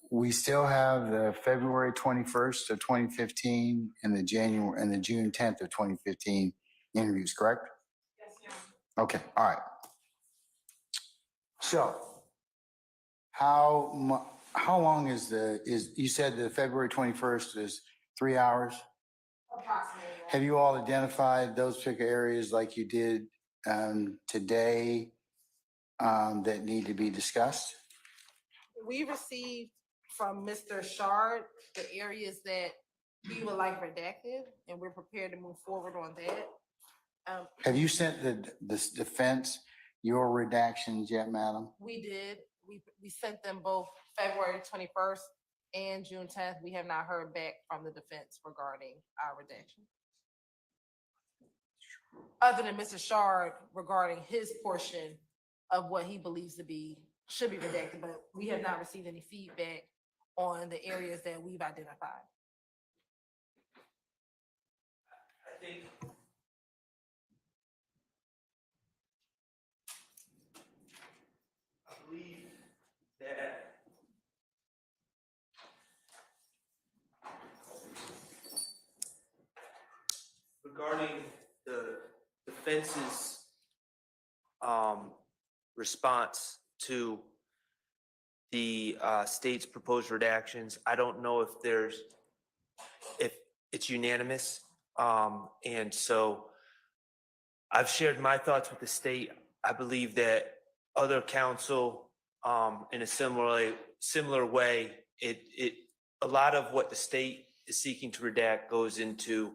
We still have the February 21st of 2015 and the June 10th of 2015 interviews, correct? Yes, ma'am. Okay, all right. So how long is you said the February 21st is 3 hours? Approximately. Have you all identified those particular areas like you did today that need to be discussed? We received from Mr. Shard the areas that he would like redacted, and we're prepared to move forward on that. Have you sent the defense your redactions yet, madam? We did. We sent them both February 21st and June 10th. We have not heard back from the defense regarding our redaction. Other than Mr. Shard regarding his portion of what he believes should be redacted, but we have not received any feedback on the areas that we've identified. I think I believe that regarding the defense's response to the state's proposed redactions, I don't know if it's unanimous. And so I've shared my thoughts with the state. I believe that other counsel in a similar way, a lot of what the state is seeking to redact goes into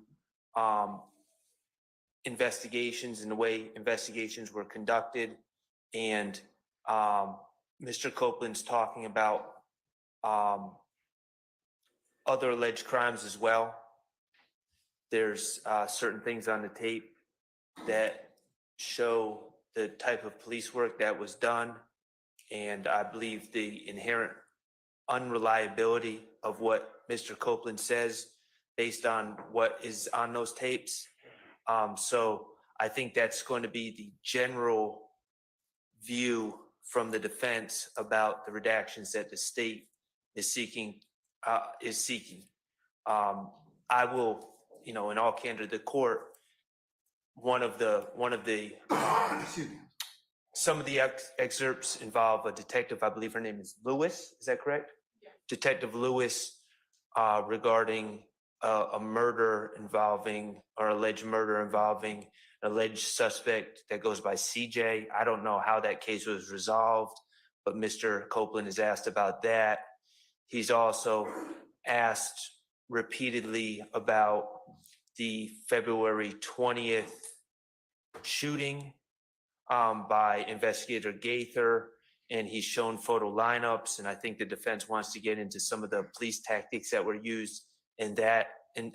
investigations and the way investigations were conducted. And Mr. Copeland's talking about other alleged crimes as well. There's certain things on the tape that show the type of police work that was done. And I believe the inherent unreliability of what Mr. Copeland says based on what is on those tapes. So I think that's going to be the general view from the defense about the redactions that the state is seeking. I will, in all candor, the court, some of the excerpts involve a detective, I believe her name is Lewis, is that correct? Yeah. Detective Lewis regarding a murder involving, or alleged murder involving an alleged suspect that goes by CJ. I don't know how that case was resolved, but Mr. Copeland is asked about that. He's also asked repeatedly about the February 20th shooting by investigator Gaither, and he's shown photo lineups, and I think the defense wants to get into some of the police tactics that were used in that, in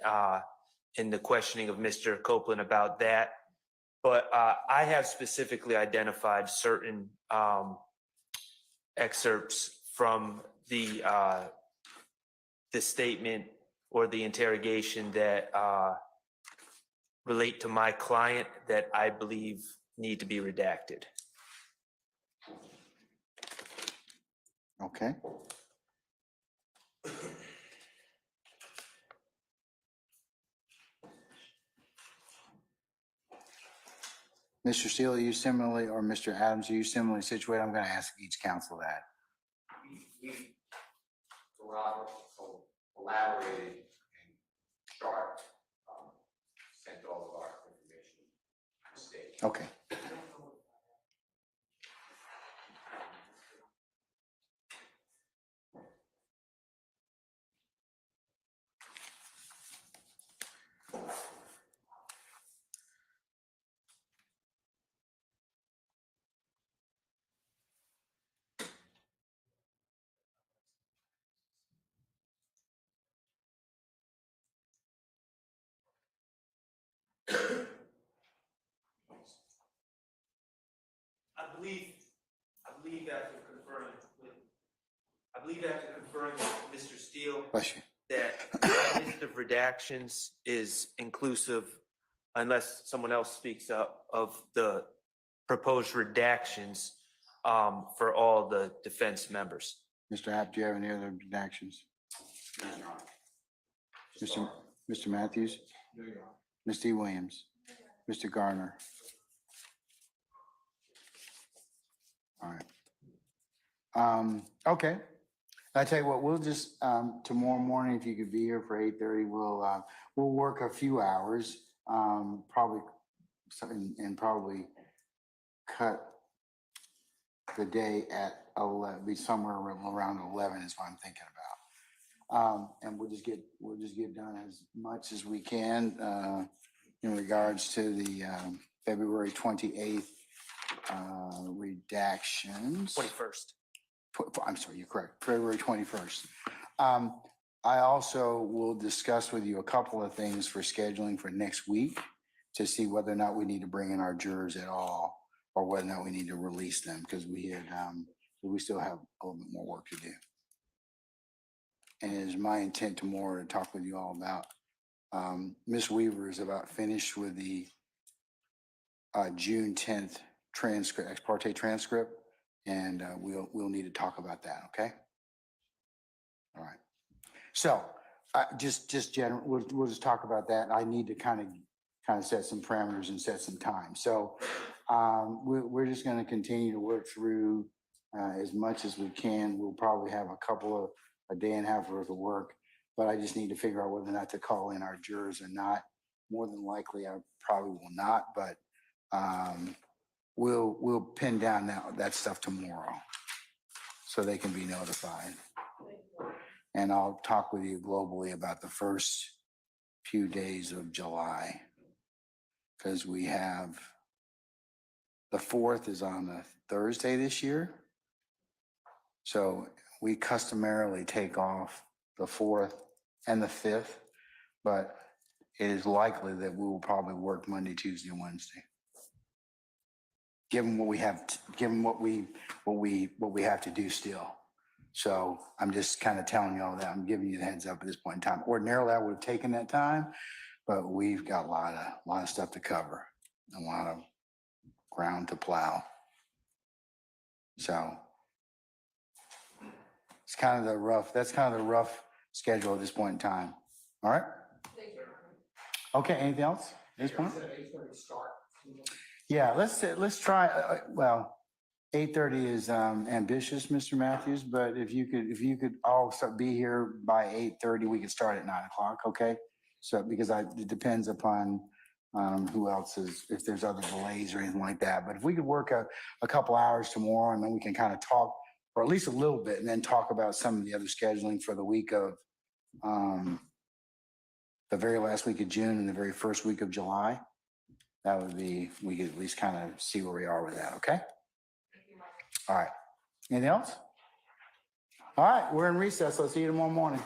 the questioning of Mr. Copeland about that. But I have specifically identified certain excerpts from the statement or the interrogation that relate to my client that I believe need to be redacted. Okay. Mr. Steele, are you similarly, or Mr. Adams, are you similarly situated? I'm going to ask each counsel that. We elaborated and chart sent all of our information to the state. Okay. I believe after conferring with Mr. Steele Bless you. that the list of redactions is inclusive, unless someone else speaks up, of the proposed redactions for all the defense members. Mr. App, do you have any other actions? Mr. Matthews? Ms. D. Williams? Mr. Garner? All right. Okay. I tell you what, we'll just, tomorrow morning, if you could be here for 8:30, we'll work a few hours, probably, and probably cut the day at 11, be somewhere around 11 is what I'm thinking about. And we'll just get done as much as we can, in regards to the, February 28th, redactions. 21st. I'm sorry, you're correct, February 21st. I also will discuss with you a couple of things for scheduling for next week to see whether or not we need to bring in our jurors at all, or whether or not we need to release them, because we still have a little bit more work to do. And it is my intent tomorrow to talk with you all about, Ms. Weaver is about finished with the June 10th transcript, ex parte transcript. And we'll need to talk about that, okay? All right. So just general, we'll just talk about that. I need to kind of set some parameters and set some time. So we're just going to continue to work through as much as we can. We'll probably have a day and a half worth of work, but I just need to figure out whether or not to call in our jurors or not. More than likely, I probably will not, but we'll pin down that stuff tomorrow so they can be notified. And I'll talk with you globally about the first few days of July, because we have the 4th is on a Thursday this year. So we customarily take off the 4th and the 5th, but it is likely that we will probably work Monday, Tuesday, and Wednesday, given what we have, given what we have to do still. So I'm just kind of telling you all that. I'm giving you the heads up at this point in time. Ordinarily, I would have taken that time, but we've got a lot of stuff to cover, a lot of ground to plow. So that's kind of the rough schedule at this point in time. All right? Okay, anything else at this point? Yeah, let's try, well, 8:30 is ambitious, Mr. Matthews, but if you could all be here by 8:30, we could start at 9 o'clock, okay? So, because it depends upon who else is, if there's other delays or anything like that. But if we could work a couple hours tomorrow, and then we can kind of talk, or at least a little bit, and then talk about some of the other scheduling for the week of the very last week of June and the very first week of July. That would be, we could at least kind of see where we are with that, okay? All right. Anything else? All right, we're in recess. Let's see you tomorrow morning.